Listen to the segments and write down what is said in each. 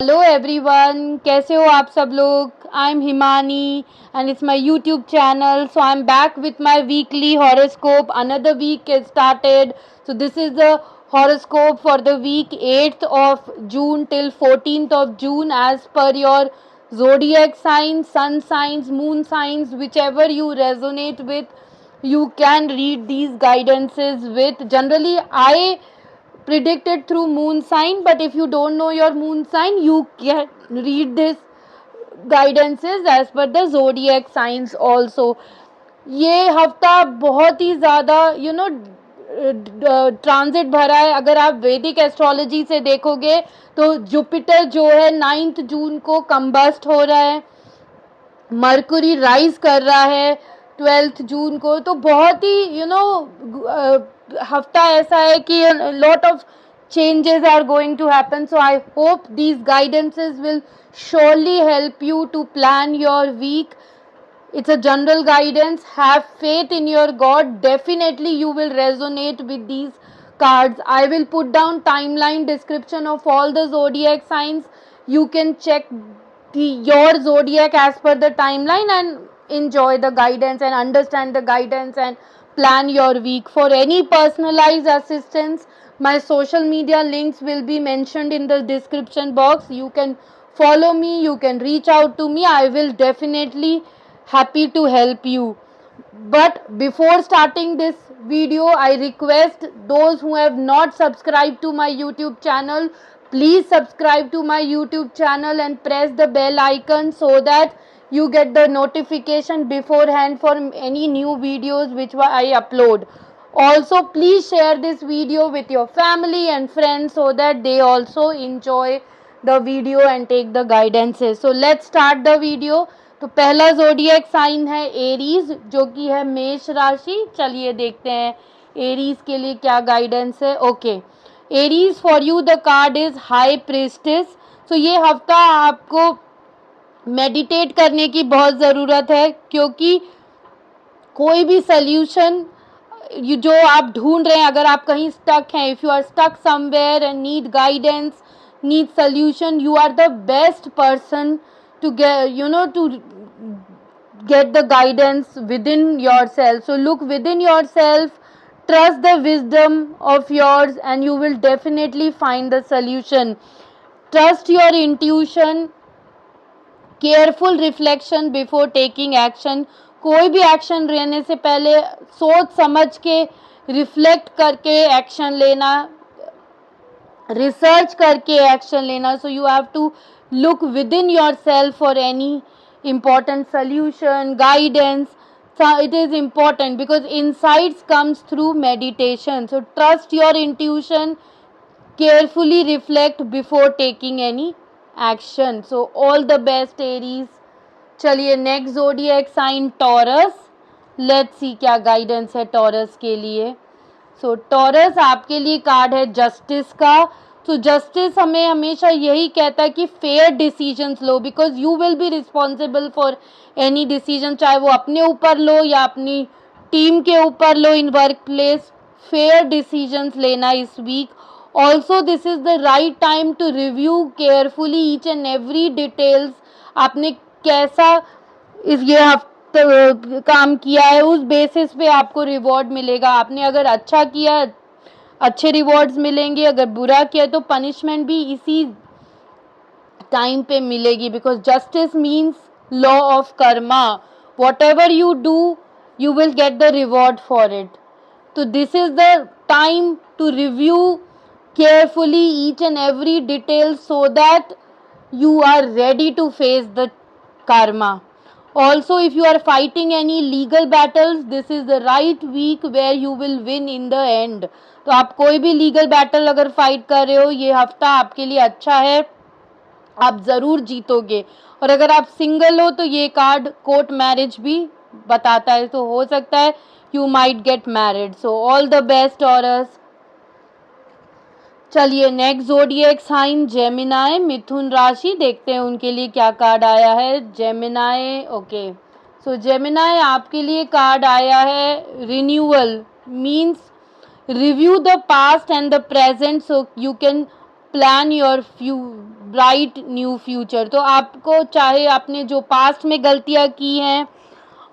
Hello everyone, कैसे हो आप सब लोग। I am Himani and it's my YouTube channel. So I am back with my weekly horoscope. Another week is started. So this is the horoscope for the week 8th of June till 14th of June as per your zodiac signs, sun signs, moon signs, whichever you resonate with. You can read these guidances with. Generally, I predicted through moon sign, but if you don't know your moon sign, you can read this guidances as per the zodiac signs also. ये हफ्ता बहुत ही ज़्यादा transit भरा है. अगर आप वैदिक astrology से देखोगे तो जुपिटर जो है 9 जून को कंबस्ट हो रहा है, मर्कुरी राइज कर रहा है 12 जून को. तो बहुत ही हफ्ता ऐसा है कि lot of changes are going to happen. So I hope these guidances will surely help you to plan your week. It's a general guidance. Have faith in your God. Definitely you will resonate with these cards. I will put down timeline description of all the zodiac signs. You can check your zodiac as per the timeline and enjoy the guidance and understand the guidance and plan your week. For any personalized assistance, my social media links will be mentioned in the description box. You can follow me, you can reach out to me. I will definitely happy to help you. But before starting this video, I request those who have not subscribed to my YouTube channel, please subscribe to my YouTube channel and press the bell icon so that you get the notification beforehand for any new videos which I upload. Also, please share this video with your family and friends so that they also enjoy the video and take the guidances. So let's start the video. तो पहला zodiac sign है Aries, जो कि है मेष राशि. चलिए देखते हैं एरीज के लिए क्या गाइडेंस है. Okay, Aries for you the card is high priestess. तो ये हफ्ता आपको मेडिटेट करने की बहुत ज़रूरत है, क्योंकि कोई भी सल्यूशन जो आप ढूंढ रहे हैं, अगर आप कहीं स्टक हैं, if you are stuck somewhere and need guidance, need solution, you are the best person to get the guidance within yourself. So look within yourself, trust the wisdom of yours, and you will definitely find the solution. Trust your intuition, careful reflection before taking action. कोई भी action लेने से पहले सोच समझ के, reflect करके action लेना, रिसर्च करके एक्शन लेना. So you have to look within yourself for any important solution, guidance. So it is important because insights comes through meditation. So trust your intuition, carefully reflect before taking any action. So all the best Aries. चलिए next zodiac sign Taurus. Let's see क्या guidance है taurus के लिए. सो taurus आपके लिए card है justice का. तो जस्टिस हमें हमेशा यही कहता है कि fair decisions low, because you will be responsible for any decision, चाहे वो अपने ऊपर लो या अपनी टीम के ऊपर लो in workplace. Fair decisions लेना इस week. Also this is the right time to review carefully each and every details. आपने कैसा इस ये हफ्ते काम किया है, उस बेसिस पे आपको रिवॉर्ड मिलेगा. आपने अगर अच्छा किया, अच्छे रिवॉर्ड्स मिलेंगे. अगर बुरा किया तो पनिशमेंट भी इसी टाइम पे मिलेगी, because justice means law of karma. Whatever you do, you will get the reward for it. तो this is the time to review carefully each and every detail so that you are ready to face the karma. Also, if you are fighting any legal battles, this is the right week where you will win in the end. तो आप कोई भी legal battle अगर fight कर रहे हो, ये हफ्ता आपके लिए अच्छा है, आप ज़रूर जीतोगे. और अगर आप सिंगल हो तो ये कार्ड कोर्ट मैरिज भी बताता है, तो हो सकता है you might get married. So all the best Aurus. चलिए नेक्स्ट जोडिएक साइन जेमिनाई, मिथुन राशि. देखते हैं उनके लिए क्या कार्ड आया है. जेमिनाई. ओके, सो जेमिनाई आपके लिए कार्ड आया है renewal. Means review the past and the present so you can plan your bright new future. तो आपको चाहे आपने जो पास्ट में गलतियां की हैं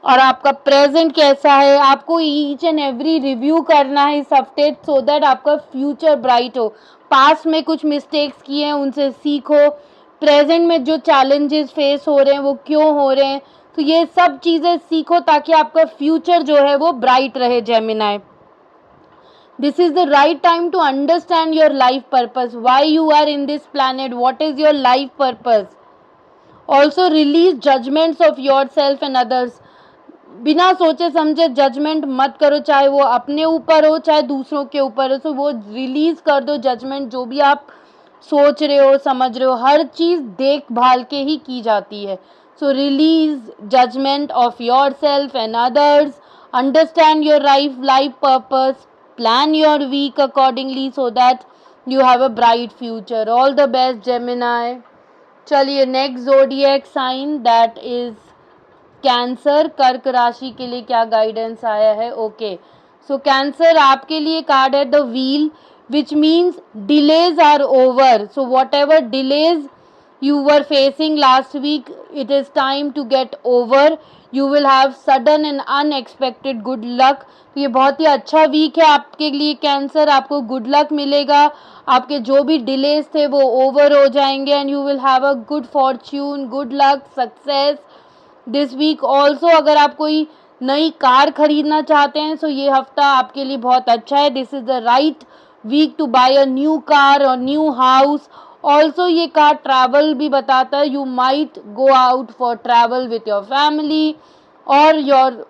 और आपका प्रेजेंट कैसा है, आपको ईच एंड एवरी रिव्यू करना है इस हफ्ते, सो दैट आपका फ्यूचर ब्राइट हो। पास्ट में कुछ मिस्टेक्स किए हैं उनसे सीखो, प्रेजेंट में जो चैलेंजेस फेस हो रहे हैं वो क्यों हो रहे हैं, तो ये सब चीज़ें सीखो ताकि आपका फ्यूचर जो है वो ब्राइट रहे Gemini. This is the right time to understand your life purpose, why you are in this planet, what is your life purpose. Also release judgments of yourself and others. बिना सोचे समझे judgement मत करो, चाहे वो अपने ऊपर हो चाहे दूसरों के ऊपर हो, तो वो रिलीज कर दो जजमेंट। जो भी आप सोच रहे हो समझ रहे हो, हर चीज़ देखभाल के ही की जाती है। So release judgment of yourself and others, understand your life purpose, plan your week accordingly so that you have a bright future. All the best Gemini. चलिए next zodiac sign that is Cancer. कर्क राशि के लिए क्या guidance आया है? Okay, सो cancer आपके लिए कार्ड है the wheel, which means delays are over. So whatever delays you were facing last week, it is time to get over. You will have sudden and unexpected good luck. तो ये बहुत ही अच्छा week है आपके लिए cancer, आपको good luck मिलेगा, आपके जो भी डिलेज थे वो ओवर हो जाएंगे and you will have a good fortune, good luck, success this week. Also अगर आप कोई नई कार खरीदना चाहते हैं तो ये हफ्ता आपके लिए बहुत अच्छा है। This is the right week to buy a new car और न्यू हाउस। ऑल्सो ये कार्ड ट्रैवल भी बताता है, you might go out for travel with your family और your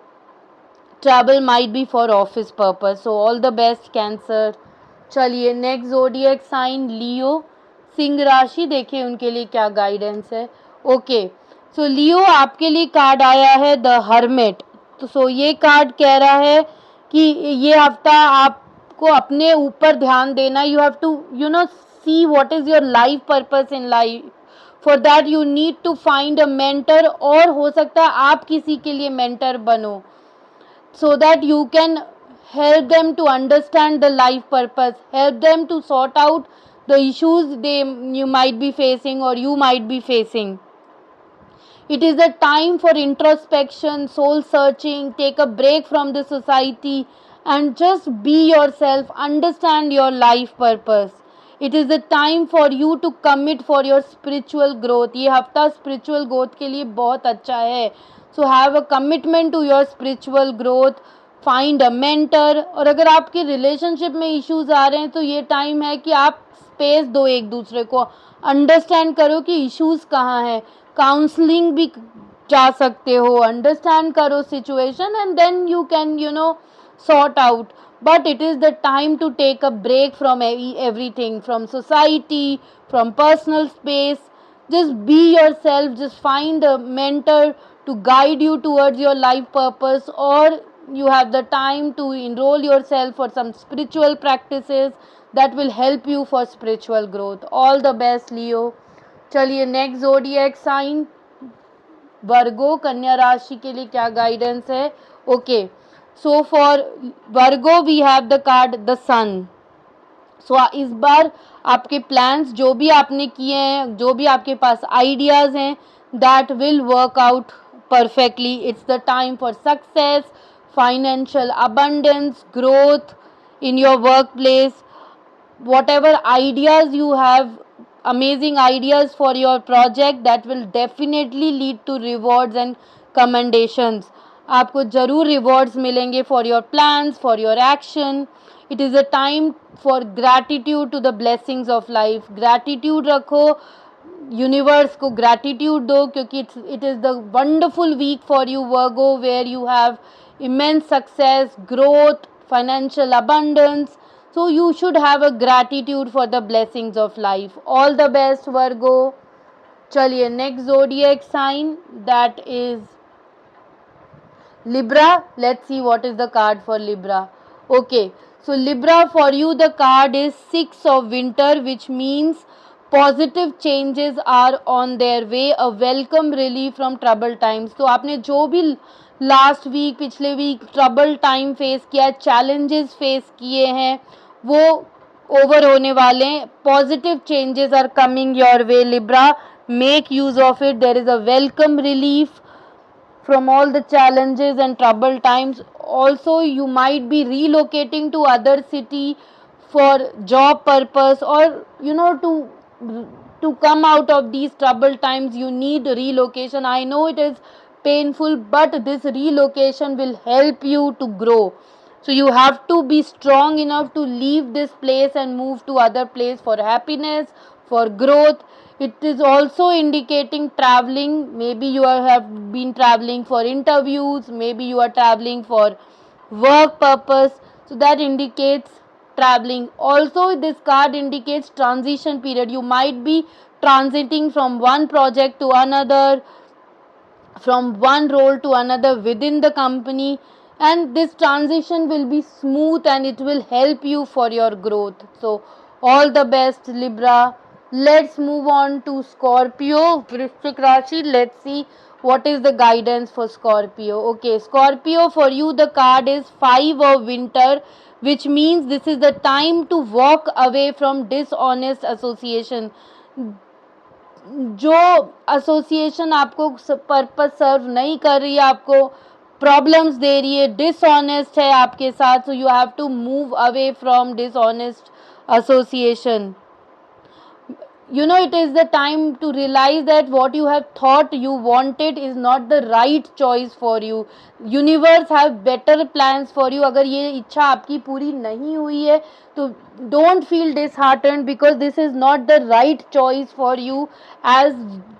travel might be for office purpose. So all the best Cancer. चलिए next zodiac sign Leo, सिंह राशि, देखिए उनके लिए क्या गाइडेंस है। ओके, सो लियो आपके लिए कार्ड आया है द हर्मिट। तो सो ये कार्ड कह रहा है कि ये हफ्ता आपको अपने ऊपर ध्यान देना। You have to see what is your life purpose in life. For that you need to find a mentor, और हो सकता है आप किसी के लिए mentor बनो, so that you can help them to understand the life purpose, help them to sort out the issues you might be facing or you might be facing. It is a time for introspection, soul searching, take a break from the society and just be yourself, understand your life purpose. It is the time for you to commit for your spiritual growth. ये हफ्ता spiritual growth के लिए बहुत अच्छा है. So have a commitment to your spiritual growth. Find a mentor. और अगर आपके relationship में issues आ रहे हैं तो ये time है कि आप space दो एक दूसरे को, understand करो कि issues कहाँ हैं, counseling भी जा सकते हो, understand करो situation and then you can sort out. But it is the time to take a break from everything, from society, from personal space. Just be yourself, just find a mentor to guide you towards your life purpose, or you have the time to enroll yourself for some spiritual practices that will help you for spiritual growth. All the best Leo. चलिए next zodiac sign Virgo, कन्या राशि के लिए क्या guidance है? Okay, so for Virgo we have the card the sun. So इस बार आपके प्लान्स जो भी आपने किए हैं, जो भी आपके पास आइडियाज़ हैं, that will work out perfectly. It's the time for success, financial abundance, growth in your workplace. Whatever ideas you have, amazing ideas for your project, that will definitely lead to rewards and commendations. आपको ज़रूर rewards मिलेंगे for your plans, for your action. It is a time for gratitude to the blessings of life. Gratitude रखो, universe को gratitude दो, क्योंकि it is the wonderful week for you Virgo, where you have immense success, growth, financial abundance. So you should have a gratitude for the blessings of life. All the best Virgo. चलिए next zodiac sign, that is Libra. Let's see what is the card for Libra. Okay, so Libra, for you the card is 6 of winter, which means positive changes are on their way, a welcome relief from troubled times. तो आपने जो भी last week, पिछले week trouble time face किया, challenges face किए हैं, वो over होने वाले हैं. Positive changes are coming your way Libra. Make use of it. There is a welcome relief from all the challenges and troubled times. Also, you might be relocating to other city for job purpose, or to come out of these troubled times you need relocation. I know it is painful, but this relocation will help you to grow. So you have to be strong enough to leave this place and move to other place for happiness, for growth. It is also indicating traveling. Maybe you have been traveling for interviews, maybe you are traveling for work purpose, so that indicates traveling. Also, this card indicates transition period. You might be transiting from one project to another, from one role to another within the company, and this transition will be smooth and it will help you for your growth. So all the best, Libra. Let's move on to Scorpio, Vrishchik Rashi. Let's see what is the guidance for Scorpio. Okay, Scorpio, for you the card is 5 of winter, which means this is the time to walk away from dishonest association. जो association आपको purpose सर्व नहीं कर रही है, आपको problems they रही है, dishonest है आपके साथ, so you have to move away from dishonest association. It is the time to realize that what you have thought you wanted is not the right choice for you. Universe have better plans for you. अगर ये इच्छा आपकी पूरी नहीं हुई है तो don't feel disheartened, because this is not the right choice for you as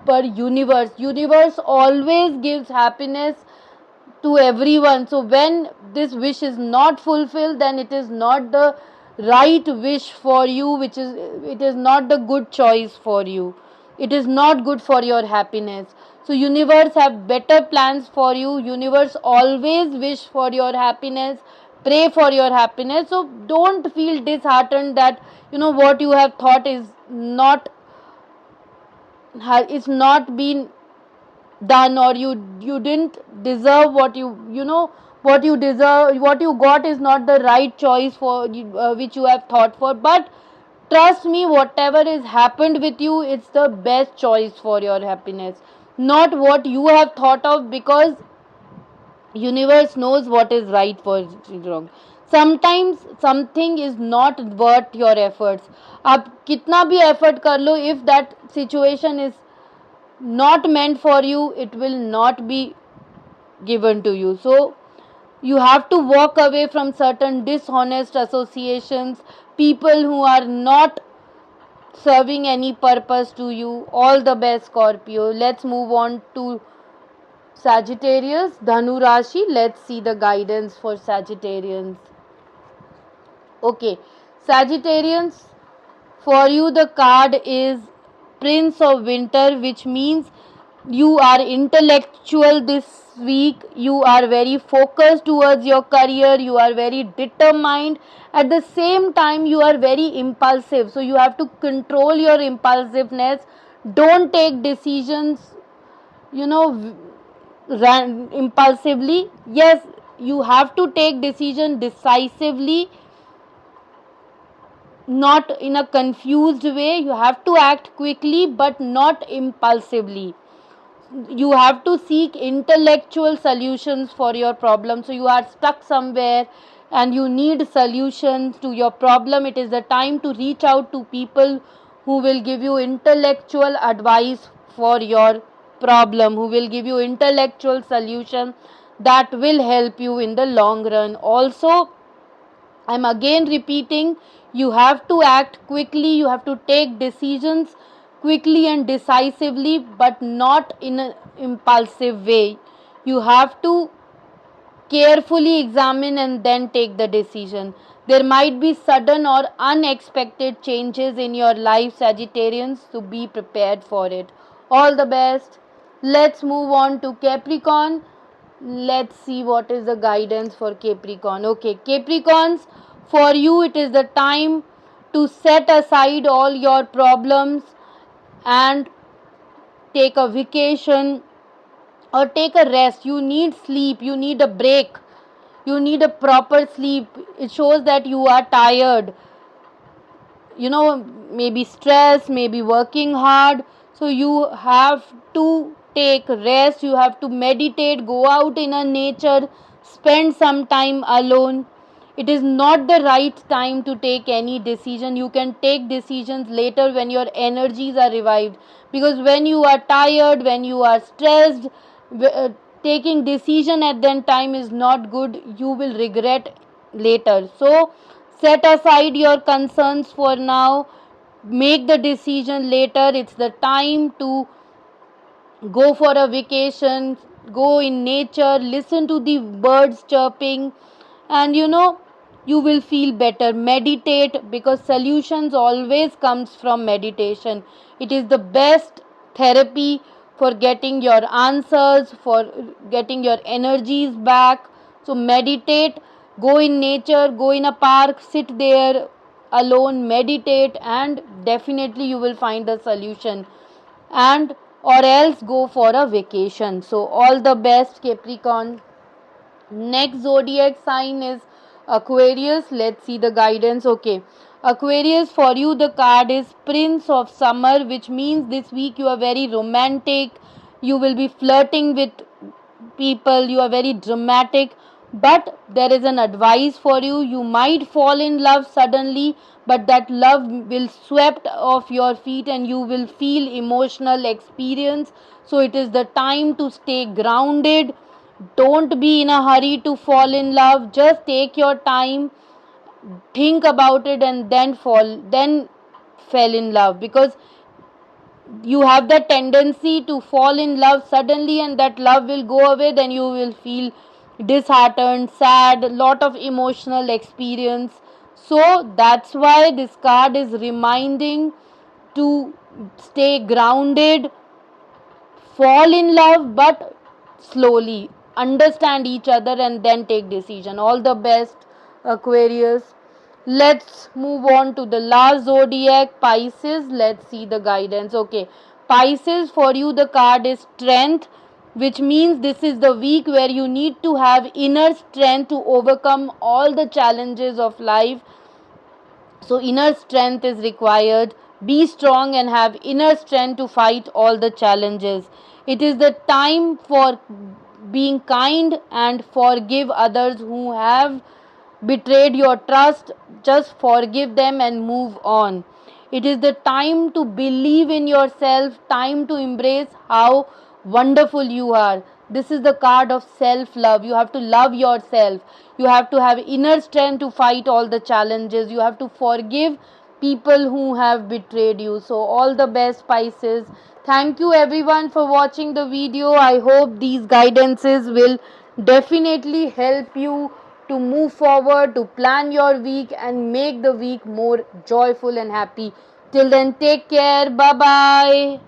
per universe. Universe always gives happiness to everyone. So when this wish is not fulfilled, then it is not the right wish for you, it is not the good choice for you. It is not good for your happiness. So universe have better plans for you. Universe always wish for your happiness, pray for your happiness. So don't feel disheartened that what you have thought is not, it's not been done, or you didn't deserve what what you deserve, what you got is not the right choice for which you have thought for. But trust me, whatever has happened with you, it's the best choice for your happiness, not what you have thought of, because universe knows what is right for wrong. Sometimes something is not worth your efforts. आप कितना भी effort कर लो, if that situation is not meant for you, it will not be given to you. So you have to walk away from certain dishonest associations, people who are not serving any purpose to you. All the best, Scorpio. Let's move on to Sagittarius, Dhanu Rashi. Let's see the guidance for Sagittarians. Okay, Sagittarians, for you the card is Prince of Winter, which means you are intellectual this week. You are very focused towards your career. You are very determined. At the same time, you are very impulsive. So you have to control your impulsiveness. Don't take decisions, impulsively. Yes, you have to take decision decisively, not in a confused way. You have to act quickly but not impulsively. You have to seek intellectual solutions for your problem. So you are stuck somewhere and you need solutions to your problem. It is the time to reach out to people who will give you intellectual advice for your problem, who will give you intellectual solution that will help you in the long run. Also, I'm again repeating, you have to act quickly, you have to take decisions quickly and decisively, but not in an impulsive way. You have to carefully examine and then take the decision. There might be sudden or unexpected changes in your life, Sagittarians, so be prepared for it. All the best. Let's move on to Capricorn. Let's see what is the guidance for Capricorn. Okay, Capricorns, for you it is the time to set aside all your problems and take a vacation or take a rest. You need sleep, you need a break, you need a proper sleep. It shows that you are tired. maybe stress, maybe working hard. So you have to take rest, you have to meditate, go out in a nature, spend some time alone. It is not the right time to take any decision. You can take decisions later when your energies are revived, because when you are tired, when you are stressed, taking decision at that time is not good. You will regret later. So set aside your concerns for now, make the decision later. It's the time to go for a vacation, go in nature, listen to the birds chirping, and you will feel better. Meditate, because solutions always comes from meditation. It is the best therapy for getting your answers, for getting your energies back. So meditate, go in nature, go in a park, sit there alone, meditate, and definitely you will find a solution. And or else go for a vacation. So all the best, Capricorn. Next zodiac sign is Aquarius. Let's see the guidance. Okay, Aquarius, for you the card is Prince of Summer, which means this week you are very romantic. You will be flirting with people, you are very dramatic, but there is an advice for you. You might fall in love suddenly, but that love will swept off your feet and you will feel emotional experience. So it is the time to stay grounded. Don't be in a hurry to fall in love. Just take your time, think about it, and then fell in love, because you have the tendency to fall in love suddenly and that love will go away. Then you will feel disheartened, sad, lot of emotional experience. So that's why this card is reminding to stay grounded, fall in love, but slowly understand each other and then take decision. All the best, Aquarius. Let's move on to the last zodiac, Pisces. Let's see the guidance. Okay, Pisces, for you the card is Strength, which means this is the week where you need to have inner strength to overcome all the challenges of life. So inner strength is required. Be strong and have inner strength to fight all the challenges. It is the time for being kind and forgive others who have betrayed your trust. Just forgive them and move on. It is the time to believe in yourself, time to embrace how wonderful you are. This is the card of self love. You have to love yourself. You have to have inner strength to fight all the challenges. You have to forgive people who have betrayed you. So, all the best, Pisces. Thank you everyone for watching the video. I hope these guidances will definitely help you to move forward, to plan your week and make the week more joyful and happy. Till then, take care. Bye bye.